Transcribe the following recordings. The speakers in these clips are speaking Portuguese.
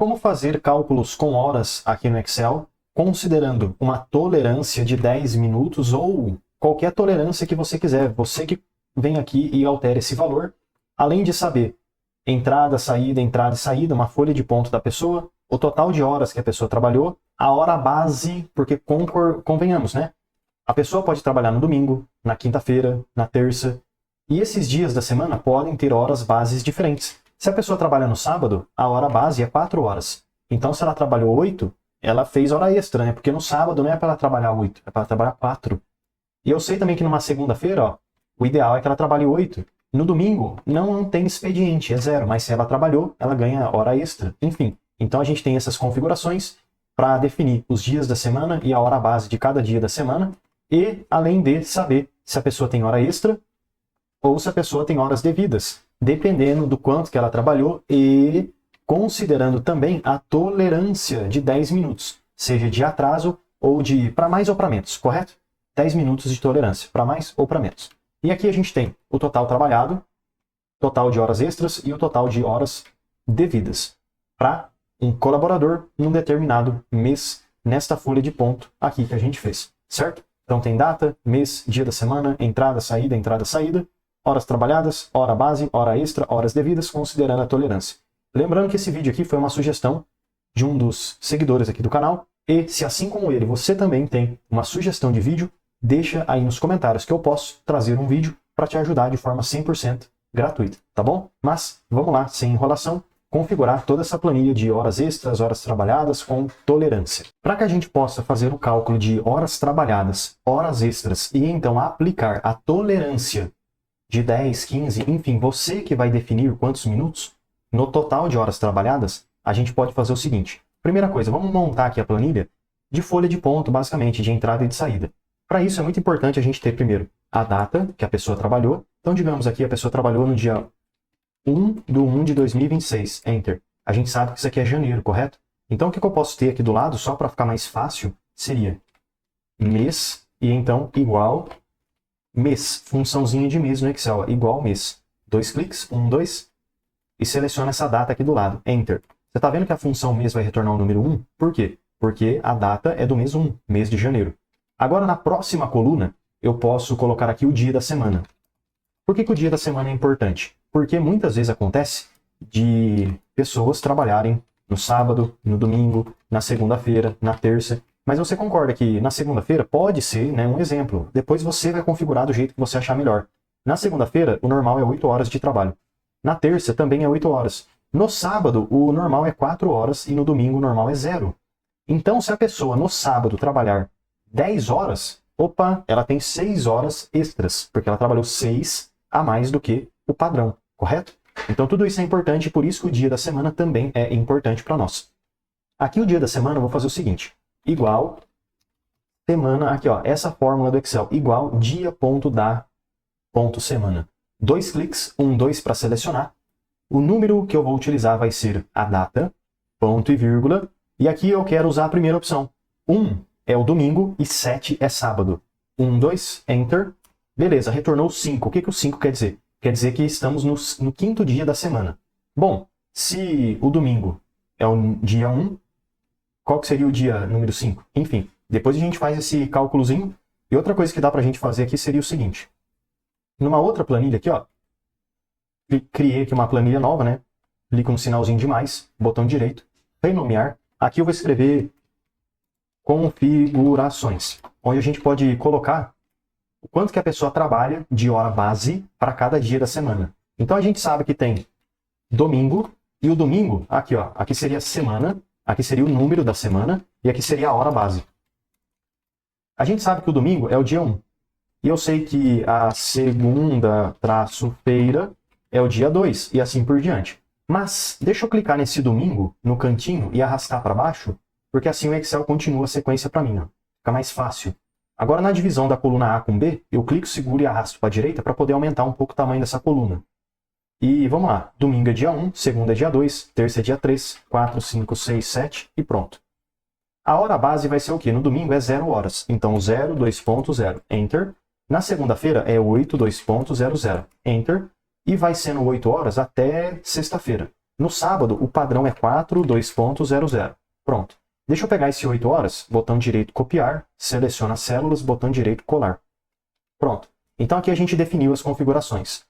Como fazer cálculos com horas aqui no Excel, considerando uma tolerância de 10 minutos ou qualquer tolerância que você quiser. Você que vem aqui e altera esse valor, além de saber entrada e saída, uma folha de ponto da pessoa, o total de horas que a pessoa trabalhou, a hora base, porque convenhamos, né? A pessoa pode trabalhar no domingo, na quinta-feira, na terça, e esses dias da semana podem ter horas bases diferentes. Se a pessoa trabalha no sábado, a hora base é 4 horas. Então, se ela trabalhou 8, ela fez hora extra, né? Porque no sábado não é para ela trabalhar 8, é para ela trabalhar 4. E eu sei também que numa segunda-feira, ó, o ideal é que ela trabalhe 8. No domingo, não tem expediente, é 0. Mas se ela trabalhou, ela ganha hora extra. Enfim, então a gente tem essas configurações para definir os dias da semana e a hora base de cada dia da semana. E, além de saber se a pessoa tem hora extra ou se a pessoa tem horas devidas, dependendo do quanto que ela trabalhou e considerando também a tolerância de 10 minutos, seja de atraso ou de para mais ou para menos, correto? 10 minutos de tolerância, para mais ou para menos. E aqui a gente tem o total trabalhado, total de horas extras e o total de horas devidas para um colaborador num determinado mês, nesta folha de ponto aqui que a gente fez, certo? Então tem data, mês, dia da semana, entrada, saída, horas trabalhadas, hora base, hora extra, horas devidas, considerando a tolerância. Lembrando que esse vídeo aqui foi uma sugestão de um dos seguidores aqui do canal, e se assim como ele, você também tem uma sugestão de vídeo, deixa aí nos comentários que eu posso trazer um vídeo para te ajudar de forma 100% gratuita, tá bom? Mas vamos lá, sem enrolação, configurar toda essa planilha de horas extras, horas trabalhadas com tolerância. Para que a gente possa fazer o cálculo de horas trabalhadas, horas extras e então aplicar a tolerância de 10, 15, enfim, você que vai definir quantos minutos, no total de horas trabalhadas, a gente pode fazer o seguinte. Primeira coisa, vamos montar aqui a planilha de folha de ponto, basicamente, de entrada e de saída. Para isso é muito importante a gente ter primeiro a data que a pessoa trabalhou. Então, digamos aqui, a pessoa trabalhou no dia 1/1 de 2026, Enter. A gente sabe que isso aqui é janeiro, correto? Então, o que eu posso ter aqui do lado, só para ficar mais fácil, seria mês e então igual mês. Funçãozinha de mês no Excel, ó, igual mês. 2 cliques, 1, 2, e seleciona essa data aqui do lado, Enter. Você está vendo que a função mês vai retornar o número 1? Por quê? Porque a data é do mês 1, mês de janeiro. Agora, na próxima coluna, eu posso colocar aqui o dia da semana. Por que o dia da semana é importante? Porque muitas vezes acontece de pessoas trabalharem no sábado, no domingo, na segunda-feira, na terça. Mas você concorda que na segunda-feira pode ser, né, um exemplo. Depois você vai configurar do jeito que você achar melhor. Na segunda-feira, o normal é 8 horas de trabalho. Na terça, também é 8 horas. No sábado, o normal é 4 horas e no domingo o normal é 0. Então, se a pessoa no sábado trabalhar 10 horas, opa, ela tem 6 horas extras, porque ela trabalhou 6 a mais do que o padrão, correto? Então tudo isso é importante, por isso que o dia da semana também é importante para nós. Aqui o dia da semana eu vou fazer o seguinte, igual semana, aqui ó, essa fórmula do Excel, igual dia.da.semana. 2 cliques, 1, 2 para selecionar. O número que eu vou utilizar vai ser a data, ponto e vírgula, e aqui eu quero usar a primeira opção. 1 é o domingo e 7 é sábado. 1, 2, Enter. Beleza, retornou 5. O que o 5 quer dizer? Quer dizer que estamos no quinto dia da semana. Bom, se o domingo é o dia 1, qual que seria o dia número 5? Enfim, depois a gente faz esse cálculozinho. E outra coisa que dá pra gente fazer aqui seria o seguinte. Numa outra planilha aqui, ó, criei aqui uma planilha nova, né? Clico no sinalzinho de mais, botão direito, renomear. Aqui eu vou escrever configurações, onde a gente pode colocar o quanto que a pessoa trabalha de hora base para cada dia da semana. Então a gente sabe que tem domingo, e o domingo, aqui ó, aqui seria a semana, aqui seria o número da semana, e aqui seria a hora base. A gente sabe que o domingo é o dia 1. E eu sei que a segunda-feira é o dia 2, e assim por diante. Mas, deixa eu clicar nesse domingo, no cantinho, e arrastar para baixo, porque assim o Excel continua a sequência para mim, ó. Fica mais fácil. Agora, na divisão da coluna A com B, eu clico, seguro e arrasto para a direita para poder aumentar um pouco o tamanho dessa coluna. E vamos lá. Domingo é dia 1, segunda é dia 2, terça é dia 3, 4, 5, 6, 7 e pronto. A hora base vai ser o quê? No domingo é 0 horas. Então, 0, 2.0, Enter. Na segunda-feira é 8, 2.00, Enter. E vai sendo 8 horas até sexta-feira. No sábado, o padrão é 4,2.00. Pronto. Deixa eu pegar esse 8 horas, botão direito copiar, seleciono as células, botão direito colar. Pronto. Então aqui a gente definiu as configurações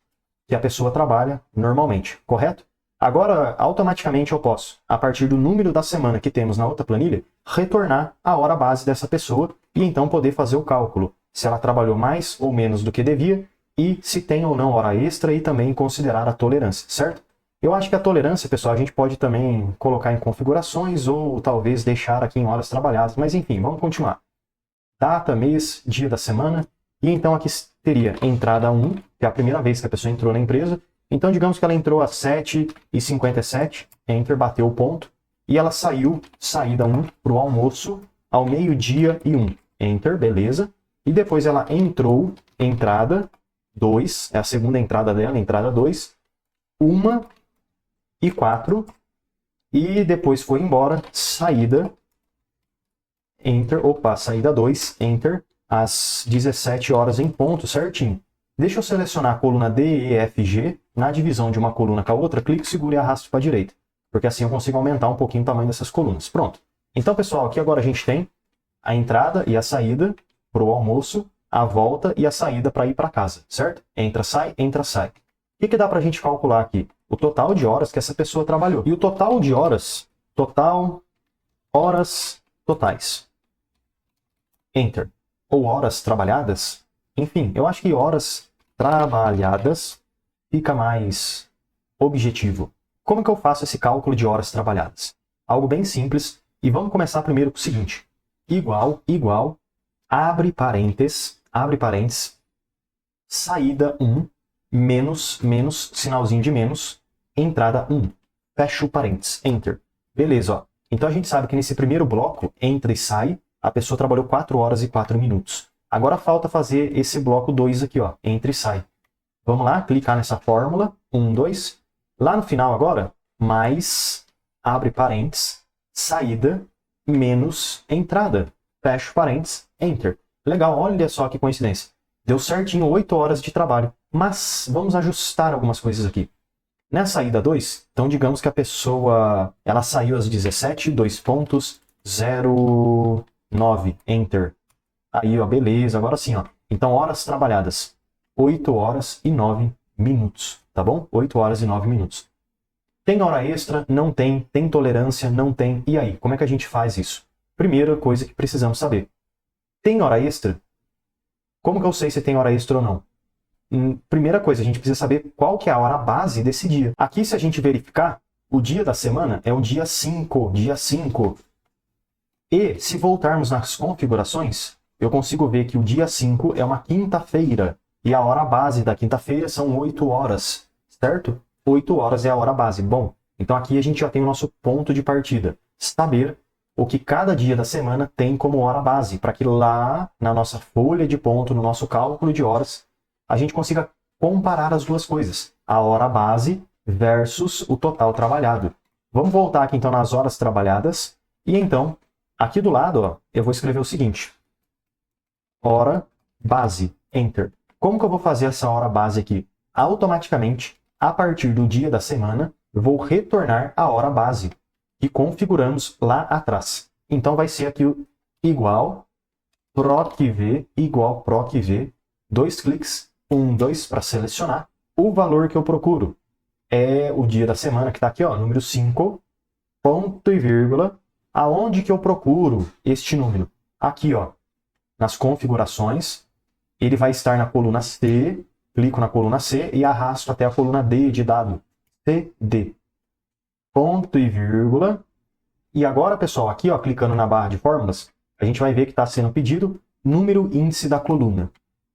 que a pessoa trabalha normalmente, correto? Agora, automaticamente eu posso, a partir do número da semana que temos na outra planilha, retornar a hora base dessa pessoa e então poder fazer o cálculo, se ela trabalhou mais ou menos do que devia e se tem ou não hora extra e também considerar a tolerância, certo? Eu acho que a tolerância, pessoal, a gente pode também colocar em configurações ou talvez deixar aqui em horas trabalhadas, mas enfim, vamos continuar. Data, mês, dia da semana, e então aqui teria entrada 1, que é a primeira vez que a pessoa entrou na empresa. Então digamos que ela entrou às 7h57, Enter, bateu o ponto, e ela saiu, saída 1, para o almoço, ao meio-dia e 1, Enter, beleza. E depois ela entrou, entrada 2, é a segunda entrada dela, entrada 2, 1h04, e depois foi embora, saída, Enter, opa, saída 2, Enter, às 17 horas em ponto, certinho. Deixa eu selecionar a coluna D, E, F, G, na divisão de uma coluna com a outra, clico, seguro e arrasto para a direita, porque assim eu consigo aumentar um pouquinho o tamanho dessas colunas. Pronto. Então, pessoal, aqui agora a gente tem a entrada e a saída para o almoço, a volta e a saída para ir para casa, certo? Entra, sai, entra, sai. O que dá para a gente calcular aqui? O total de horas que essa pessoa trabalhou. E o total de horas, horas totais. Enter. Ou horas trabalhadas. Enfim, eu acho que horas trabalhadas fica mais objetivo. Como que eu faço esse cálculo de horas trabalhadas? Algo bem simples. E vamos começar primeiro com o seguinte. Igual, abre parênteses, saída 1, menos, sinalzinho de menos, entrada 1. Fecha o parênteses, Enter. Beleza, ó. Então a gente sabe que nesse primeiro bloco, entra e sai, a pessoa trabalhou 4 horas e 4 minutos. Agora falta fazer esse bloco 2 aqui, ó, entra e sai. Vamos lá, clicar nessa fórmula, 1, 2. Lá no final agora, mais, abre parênteses, saída, menos, entrada. Fecha parênteses, Enter. Legal, olha só que coincidência. Deu certinho 8 horas de trabalho. Mas vamos ajustar algumas coisas aqui. Na saída 2, então digamos que a pessoa ela saiu às 17:02.09, Enter. Aí, ó, beleza, agora sim, ó. Então, horas trabalhadas, 8 horas e 9 minutos, tá bom? 8 horas e 9 minutos. Tem hora extra? Não tem. Tem tolerância? Não tem. E aí, como é que a gente faz isso? Primeira coisa que precisamos saber. Tem hora extra? Como que eu sei se tem hora extra ou não? Primeira coisa, a gente precisa saber qual que é a hora base desse dia. Aqui, se a gente verificar, o dia da semana é o dia 5, dia 5. E, se voltarmos nas configurações, eu consigo ver que o dia 5 é uma quinta-feira. E a hora base da quinta-feira são 8 horas, certo? 8 horas é a hora base. Bom, então aqui a gente já tem o nosso ponto de partida. Saber o que cada dia da semana tem como hora base, para que lá na nossa folha de ponto, no nosso cálculo de horas, a gente consiga comparar as duas coisas. A hora base versus o total trabalhado. Vamos voltar aqui então nas horas trabalhadas. E então, aqui do lado, ó, eu vou escrever o seguinte. Hora base, Enter. Como que eu vou fazer essa hora base aqui? Automaticamente, a partir do dia da semana, eu vou retornar a hora base que configuramos lá atrás. Então vai ser aqui o igual procv, dois cliques, 1, 2 para selecionar. O valor que eu procuro é o dia da semana que está aqui, ó, número 5, ponto e vírgula. Aonde que eu procuro este número? Aqui, ó, nas configurações, ele vai estar na coluna C, clico na coluna C e arrasto até a coluna D de dado. CD. Ponto e vírgula. E agora, pessoal, aqui, ó, clicando na barra de fórmulas, a gente vai ver que está sendo pedido número índice da coluna.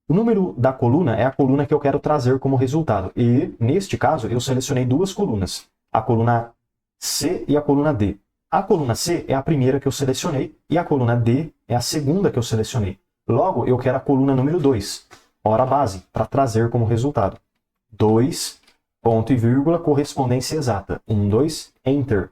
O número da coluna é a coluna que eu quero trazer como resultado. E, neste caso, eu selecionei duas colunas. A coluna C e a coluna D. A coluna C é a primeira que eu selecionei e a coluna D é a segunda que eu selecionei. Logo, eu quero a coluna número 2, hora base, para trazer como resultado. 2, ponto e vírgula, correspondência exata. 1, 2, Enter.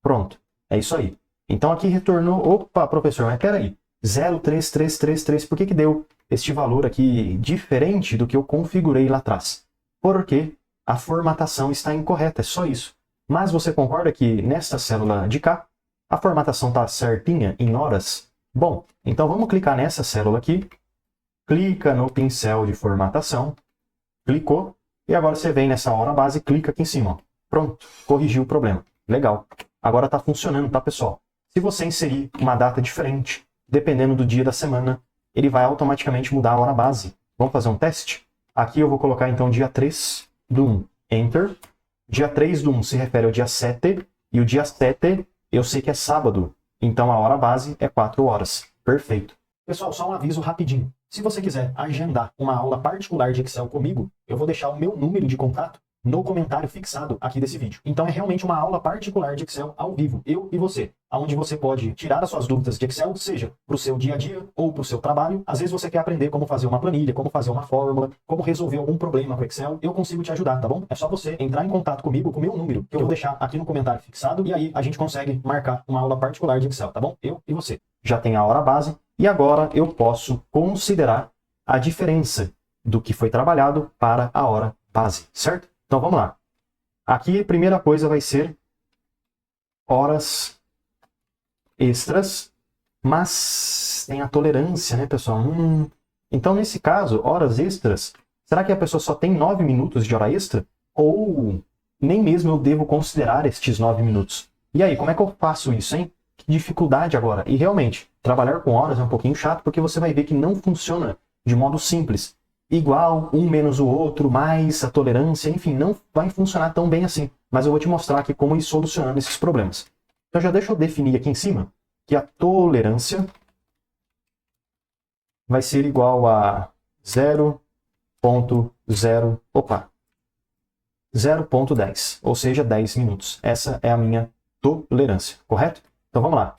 Pronto, é isso aí. Então aqui retornou, opa, professor, mas peraí, 03333, por que deu este valor aqui diferente do que eu configurei lá atrás? Porque a formatação está incorreta, é só isso. Mas você concorda que nessa célula de cá, a formatação está certinha em horas? Bom, então vamos clicar nessa célula aqui, clica no pincel de formatação, clicou, e agora você vem nessa hora base e clica aqui em cima. Ó. Pronto, corrigiu o problema. Legal. Agora está funcionando, tá, pessoal? Se você inserir uma data diferente, dependendo do dia da semana, ele vai automaticamente mudar a hora base. Vamos fazer um teste? Aqui eu vou colocar então dia 3/1, Enter. Dia 3/1 se refere ao dia 7, e o dia 7 eu sei que é sábado, então a hora base é 4 horas. Perfeito. Pessoal, só um aviso rapidinho. Se você quiser agendar uma aula particular de Excel comigo, eu vou deixar o meu número de contato no comentário fixado aqui desse vídeo. Então é realmente uma aula particular de Excel ao vivo, eu e você, onde você pode tirar as suas dúvidas de Excel, seja para o seu dia a dia ou para o seu trabalho. Às vezes você quer aprender como fazer uma planilha, como fazer uma fórmula, como resolver algum problema com Excel, eu consigo te ajudar, tá bom? É só você entrar em contato comigo, com o meu número, que eu vou deixar aqui no comentário fixado, e aí a gente consegue marcar uma aula particular de Excel, tá bom? Eu e você. Já tem a hora base, e agora eu posso considerar a diferença do que foi trabalhado para a hora base, certo? Então vamos lá. Aqui a primeira coisa vai ser horas extras, mas tem a tolerância, né, pessoal? Então nesse caso, horas extras, será que a pessoa só tem 9 minutos de hora extra? Ou nem mesmo eu devo considerar estes 9 minutos? E aí, como é que eu faço isso, hein? Que dificuldade agora. E realmente, trabalhar com horas é um pouquinho chato, porque você vai ver que não funciona de modo simples. Igual, um menos o outro, mais a tolerância, enfim, não vai funcionar tão bem assim. Mas eu vou te mostrar aqui como ir solucionando esses problemas. Então já deixa eu definir aqui em cima que a tolerância vai ser igual a 0.10, ou seja, 10 minutos. Essa é a minha tolerância, correto? Então vamos lá.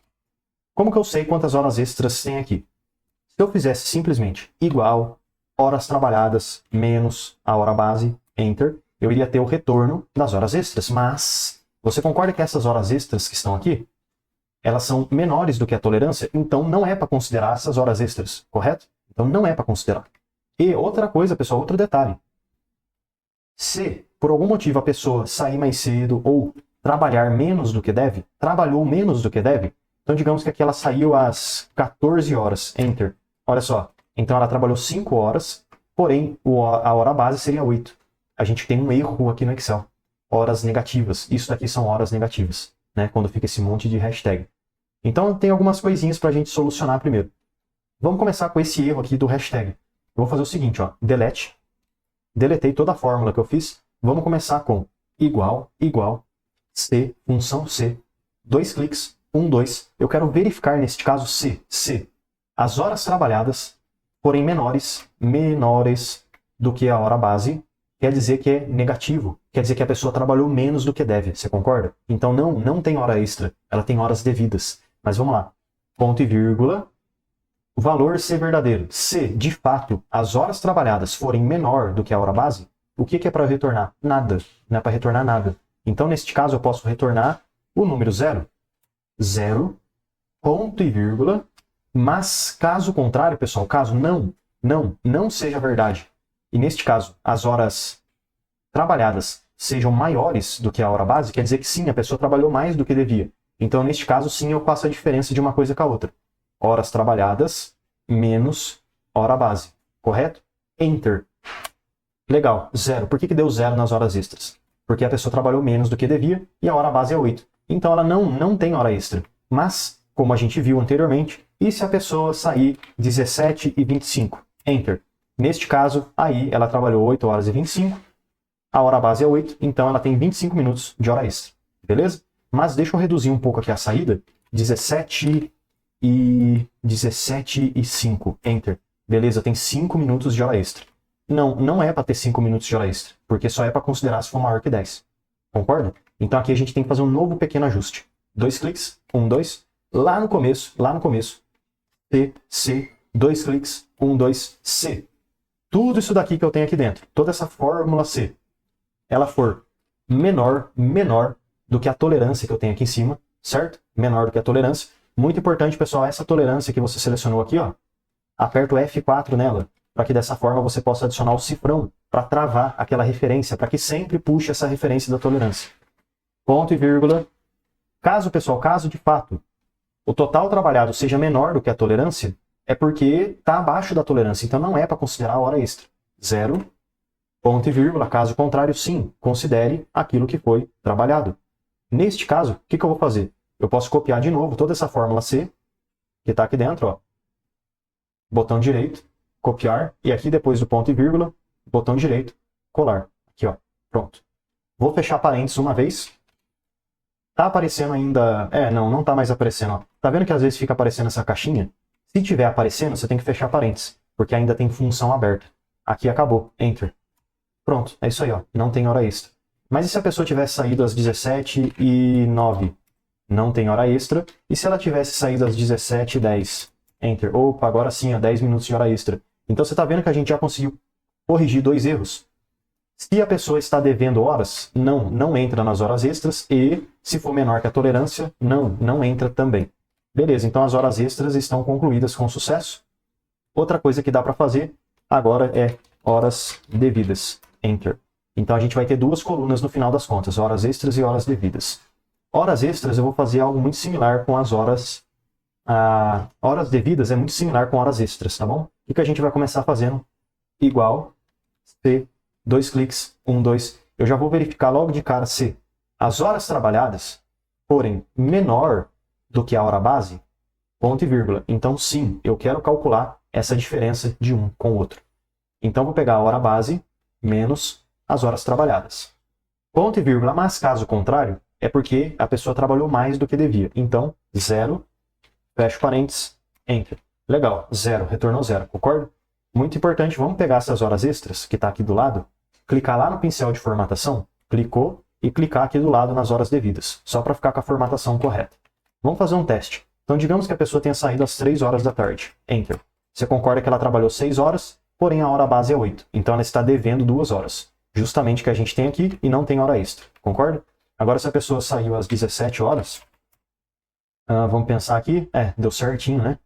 Como que eu sei quantas horas extras tem aqui? Se eu fizesse simplesmente igual horas trabalhadas menos a hora base, Enter, eu iria ter o retorno das horas extras. Mas você concorda que essas horas extras que estão aqui, elas são menores do que a tolerância? Então não é para considerar essas horas extras, correto? Então não é para considerar. E outra coisa, pessoal, outro detalhe. Se por algum motivo a pessoa sair mais cedo ou trabalhar menos do que deve, trabalhou menos do que deve, então digamos que aqui ela saiu às 14 horas, Enter. Olha só, então ela trabalhou 5 horas, porém a hora base seria 8. A gente tem um erro aqui no Excel. Horas negativas. Isso daqui são horas negativas, né? Quando fica esse monte de hashtag. Então tem algumas coisinhas para a gente solucionar primeiro. Vamos começar com esse erro aqui do hashtag. Eu vou fazer o seguinte, ó, delete. Deletei toda a fórmula que eu fiz. Vamos começar com igual, C, função C, 2 cliques, 1, 2. Eu quero verificar, neste caso, se as horas trabalhadas forem menores do que a hora base, quer dizer que é negativo. Quer dizer que a pessoa trabalhou menos do que deve. Você concorda? Então não tem hora extra. Ela tem horas devidas. Mas vamos lá. Ponto e vírgula. O valor ser verdadeiro. Se, de fato, as horas trabalhadas forem menor do que a hora base, o que é para retornar? Nada. Não é para retornar nada. Então, neste caso, eu posso retornar o número 0. 0, ponto e vírgula. Mas, caso contrário, pessoal, caso não seja verdade, e neste caso, as horas trabalhadas sejam maiores do que a hora base, quer dizer que sim, a pessoa trabalhou mais do que devia. Então, neste caso, sim, eu faço a diferença de uma coisa com a outra. Horas trabalhadas menos hora base. Correto? Enter. Legal. 0. Por que deu 0 nas horas extras? Porque a pessoa trabalhou menos do que devia e a hora base é 8. Então, ela não tem hora extra. Mas, como a gente viu anteriormente, e se a pessoa sair 17h25? Enter. Neste caso, aí ela trabalhou 8 horas e 25. A hora base é 8, então ela tem 25 minutos de hora extra. Beleza? Mas deixa eu reduzir um pouco aqui a saída. 17h05. Enter. Beleza, tem 5 minutos de hora extra. Não é para ter 5 minutos de hora extra, porque só é para considerar se for maior que 10. Concorda? Então aqui a gente tem que fazer um novo pequeno ajuste. 2 cliques, 1, 2. Lá no começo, C, 2 cliques, 1, 2, C. Tudo isso daqui que eu tenho aqui dentro, toda essa fórmula C, ela for menor do que a tolerância que eu tenho aqui em cima, certo? Menor do que a tolerância. Muito importante, pessoal, essa tolerância que você selecionou aqui, ó, aperta o F4 nela, para que dessa forma você possa adicionar o cifrão para travar aquela referência, para que sempre puxe essa referência da tolerância. ponto e vírgula. Caso, pessoal, caso de fato o total trabalhado seja menor do que a tolerância, é porque está abaixo da tolerância, então não é para considerar a hora extra. 0, ponto e vírgula. Caso contrário, sim, considere aquilo que foi trabalhado. Neste caso, o que eu vou fazer? Eu posso copiar de novo toda essa fórmula C, que está aqui dentro, ó. Botão direito, copiar, e aqui depois do ponto e vírgula, botão direito, colar. Aqui, ó, pronto. Vou fechar parênteses uma vez. Tá aparecendo ainda... não tá mais aparecendo, ó. Tá vendo que às vezes fica aparecendo essa caixinha? Se tiver aparecendo, você tem que fechar parênteses, porque ainda tem função aberta. Aqui acabou, Enter. Pronto, é isso aí, ó. Não tem hora extra. Mas e se a pessoa tivesse saído às 17h09? Não tem hora extra. E se ela tivesse saído às 17h10? Enter. Opa, agora sim, ó, 10 minutos de hora extra. Então você está vendo que a gente já conseguiu corrigir 2 erros. Se a pessoa está devendo horas, não entra nas horas extras. E se for menor que a tolerância, não entra também. Beleza, então as horas extras estão concluídas com sucesso. Outra coisa que dá para fazer agora é horas devidas. Enter. Então a gente vai ter 2 colunas no final das contas, horas extras e horas devidas. Horas extras eu vou fazer algo muito similar com as horas... horas devidas é muito similar com horas extras, tá bom? O que a gente vai começar fazendo? Igual, C, 2 cliques, 1, 2. Eu já vou verificar logo de cara se as horas trabalhadas forem menor do que a hora base, ponto e vírgula. Então sim, eu quero calcular essa diferença de um com o outro. Então vou pegar a hora base menos as horas trabalhadas. Ponto e vírgula, mas caso contrário, é porque a pessoa trabalhou mais do que devia. Então, 0, fecho parênteses, Enter. Legal, 0, retornou 0, concorda? Muito importante, vamos pegar essas horas extras, que está aqui do lado, clicar lá no pincel de formatação, clicou, e clicar aqui do lado nas horas devidas, só para ficar com a formatação correta. Vamos fazer um teste. Então, digamos que a pessoa tenha saído às 3 horas da tarde. Enter. Você concorda que ela trabalhou 6 horas, porém a hora base é 8. Então, ela está devendo 2 horas. Justamente que a gente tem aqui e não tem hora extra. Concorda? Agora, se a pessoa saiu às 17 horas, vamos pensar aqui. Deu certinho, né?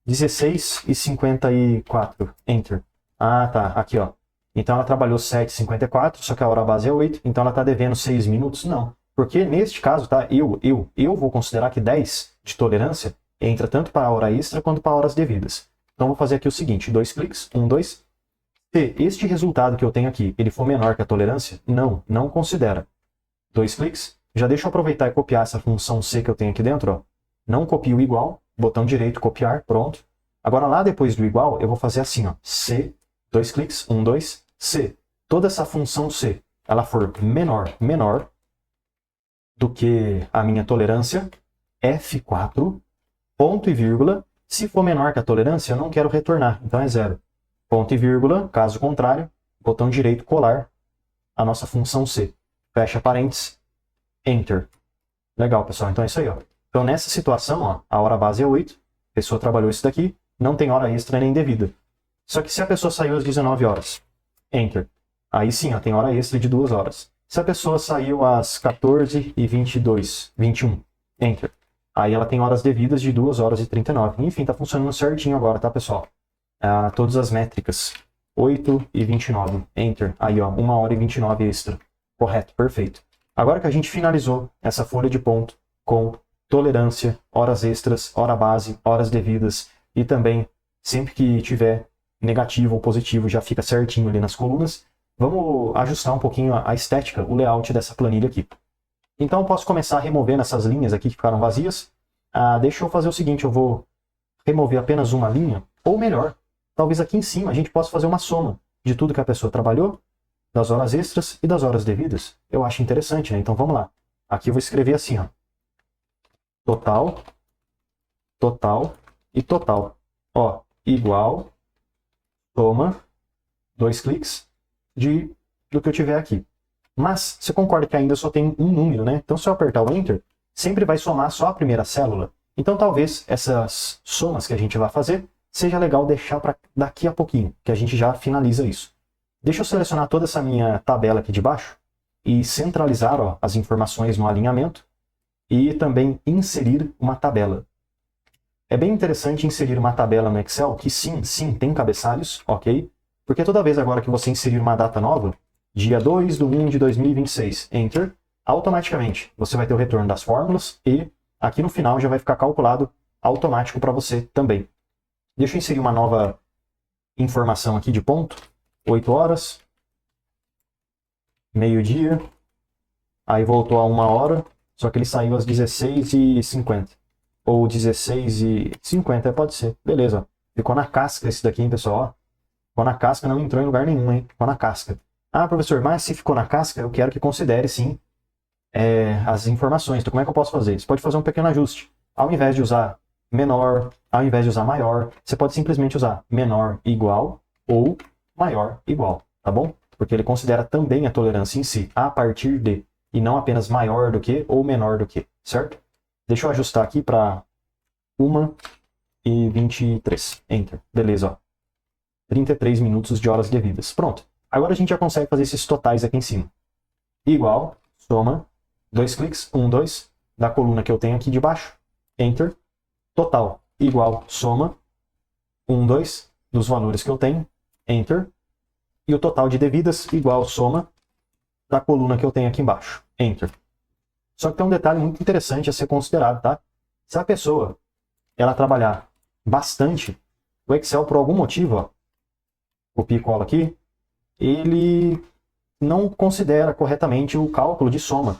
16h54. Enter. Ah, tá. Aqui, ó. Então, ela trabalhou 7h54, só que a hora base é 8. Então, ela está devendo 6 minutos? Não. Porque, neste caso, tá? Eu vou considerar que 10 de tolerância entra tanto para a hora extra quanto para horas devidas. Então, vou fazer aqui o seguinte. 2 cliques. 1, 2. Se este resultado que eu tenho aqui, ele for menor que a tolerância, não considera. 2 cliques. Já deixa eu aproveitar e copiar essa função C que eu tenho aqui dentro, ó. Não copio igual. Botão direito, copiar. Pronto. Agora, lá depois do igual, eu vou fazer assim, ó. C, 2 cliques. 1, 2. Se toda essa função C ela for menor do que a minha tolerância, F4, ponto e vírgula, se for menor que a tolerância, eu não quero retornar, então é 0. Ponto e vírgula, caso contrário, botão direito, colar a nossa função C. Fecha parênteses, Enter. Legal, pessoal, então é isso aí, ó. Então nessa situação, ó, a hora base é 8, a pessoa trabalhou isso daqui, não tem hora extra nem devida. Só que se a pessoa saiu às 19 horas, Enter. Aí sim, ó, tem hora extra de 2 horas. Se a pessoa saiu às 14h22, 21, Enter. Aí ela tem horas devidas de 2 horas e 39. Enfim, tá funcionando certinho agora, tá, pessoal? Todas as métricas. 8h29, Enter. Aí, ó, 1h29 extra. Correto, perfeito. Agora que a gente finalizou essa folha de ponto com tolerância, horas extras, hora base, horas devidas e também, sempre que tiver negativo ou positivo, já fica certinho ali nas colunas. Vamos ajustar um pouquinho a estética, o layout dessa planilha aqui. Então eu posso começar removendo essas linhas aqui que ficaram vazias. Deixa eu fazer o seguinte, eu vou remover apenas uma linha, ou melhor, talvez aqui em cima a gente possa fazer uma soma de tudo que a pessoa trabalhou, das horas extras e das horas devidas. Eu acho interessante, né? Então vamos lá. Aqui eu vou escrever assim, ó. Total, total e total. Ó, igual... Toma 2 cliques do que eu tiver aqui. Mas você concorda que ainda só tem um número, né? Então se eu apertar o Enter, sempre vai somar só a primeira célula. Então talvez essas somas que a gente vai fazer, seja legal deixar para daqui a pouquinho, que a gente já finaliza isso. Deixa eu selecionar toda essa minha tabela aqui de baixo e centralizar, ó, as informações no alinhamento e também inserir uma tabela. É bem interessante inserir uma tabela no Excel que sim, tem cabeçalhos, ok? Porque toda vez agora que você inserir uma data nova, dia 2/1 de 2026, Enter, automaticamente você vai ter o retorno das fórmulas e aqui no final já vai ficar calculado automático para você também. Deixa eu inserir uma nova informação aqui de ponto. 8 horas, meio-dia, aí voltou a 1 hora, só que ele saiu às 16h50. Ou 16h50, pode ser. Beleza, ó. Ficou na casca esse daqui, hein, pessoal? Ó. Ficou na casca, não entrou em lugar nenhum, hein? Ficou na casca. Ah, professor, mas se ficou na casca, eu quero que considere, sim, as informações. Então, como é que eu posso fazer? Você pode fazer um pequeno ajuste. Ao invés de usar menor, ao invés de usar maior, você pode simplesmente usar menor igual ou maior igual, tá bom? Porque ele considera também a tolerância em si, a partir de, e não apenas maior do que ou menor do que, certo? Deixa eu ajustar aqui para 1h23. Enter. Beleza, ó. 33 minutos de horas devidas. Pronto. Agora a gente já consegue fazer esses totais aqui em cima. Igual, soma, 2 cliques, 1, 2, da coluna que eu tenho aqui de baixo. Enter. Total, igual, soma, 1, 2, dos valores que eu tenho. Enter. E o total de devidas, igual, soma, da coluna que eu tenho aqui embaixo. Enter. Só que tem um detalhe muito interessante a ser considerado, tá? Se a pessoa ela trabalhar bastante, o Excel, por algum motivo, ó, copia e cola aqui, ele não considera corretamente o cálculo de soma.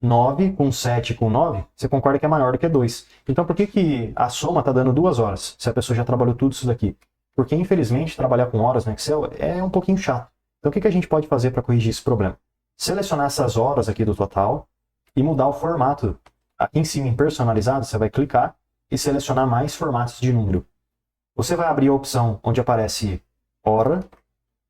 9 com 7 com 9, você concorda que é maior do que 2. Então por que a soma está dando 2 horas, se a pessoa já trabalhou tudo isso daqui? Porque, infelizmente, trabalhar com horas no Excel é um pouquinho chato. Então o que a gente pode fazer para corrigir esse problema? Selecionar essas horas aqui do total e mudar o formato. Aqui em cima, em personalizado, você vai clicar e selecionar mais formatos de número. Você vai abrir a opção onde aparece hora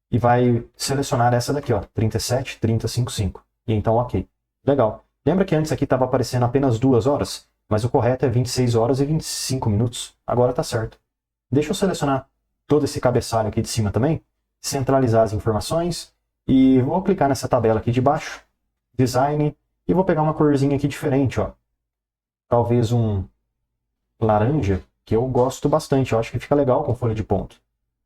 e vai selecionar essa daqui, ó, 37, 30, 55. E então, ok. Legal. Lembra que antes aqui estava aparecendo apenas 2 horas? Mas o correto é 26 horas e 25 minutos. Agora tá certo. Deixa eu selecionar todo esse cabeçalho aqui de cima também, centralizar as informações e vou clicar nessa tabela aqui de baixo, design, e vou pegar uma corzinha aqui diferente, ó. Talvez um laranja, que eu gosto bastante, eu acho que fica legal com folha de ponto.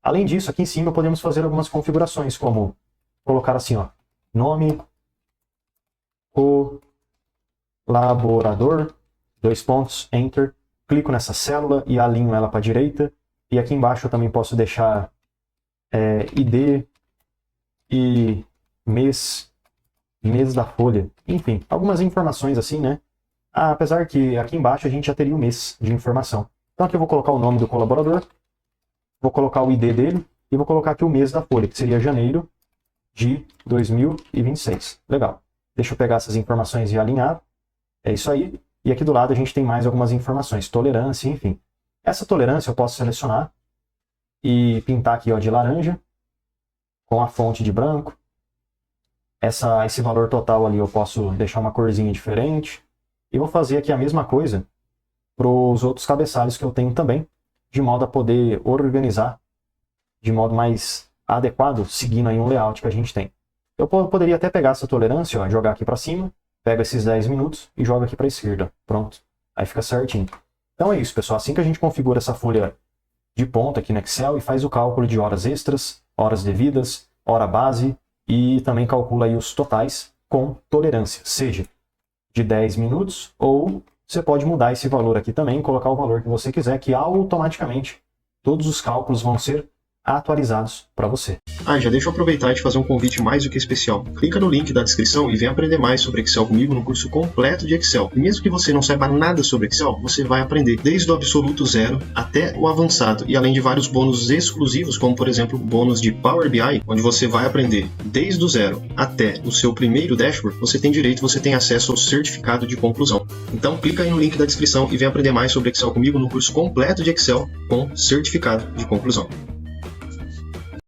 Além disso, aqui em cima podemos fazer algumas configurações, como colocar assim, ó, nome, colaborador, 2 pontos, enter, clico nessa célula e alinho ela para a direita, e aqui embaixo eu também posso deixar ID e mês da folha, enfim, algumas informações assim, né? Apesar que aqui embaixo a gente já teria o mês de informação. Então aqui eu vou colocar o nome do colaborador, vou colocar o ID dele e vou colocar aqui o mês da folha, que seria janeiro de 2026. Legal. Deixa eu pegar essas informações e alinhar. É isso aí. E aqui do lado a gente tem mais algumas informações, tolerância, enfim. Essa tolerância eu posso selecionar e pintar aqui, ó, de laranja, com a fonte de branco. Esse valor total ali eu posso deixar uma corzinha diferente. E vou fazer aqui a mesma coisa para os outros cabeçalhos que eu tenho também, de modo a poder organizar de modo mais adequado, seguindo aí um layout que a gente tem. Eu poderia até pegar essa tolerância, ó, jogar aqui para cima, pega esses 10 minutos e joga aqui para a esquerda. Pronto. Aí fica certinho. Então é isso, pessoal. Assim que a gente configura essa folha de ponta aqui no Excel e faz o cálculo de horas extras, horas devidas, hora base e também calcula aí os totais com tolerância, seja de 10 minutos ou você pode mudar esse valor aqui também, colocar o valor que você quiser, que automaticamente todos os cálculos vão ser atualizados para você. Já deixa eu aproveitar e te fazer um convite mais do que especial. Clica no link da descrição e vem aprender mais sobre Excel comigo no curso completo de Excel. E mesmo que você não saiba nada sobre Excel, você vai aprender desde o absoluto zero até o avançado. E além de vários bônus exclusivos, como por exemplo o bônus de Power BI, onde você vai aprender desde o zero até o seu primeiro dashboard, você tem acesso ao certificado de conclusão. Então clica aí no link da descrição e vem aprender mais sobre Excel comigo no curso completo de Excel com certificado de conclusão.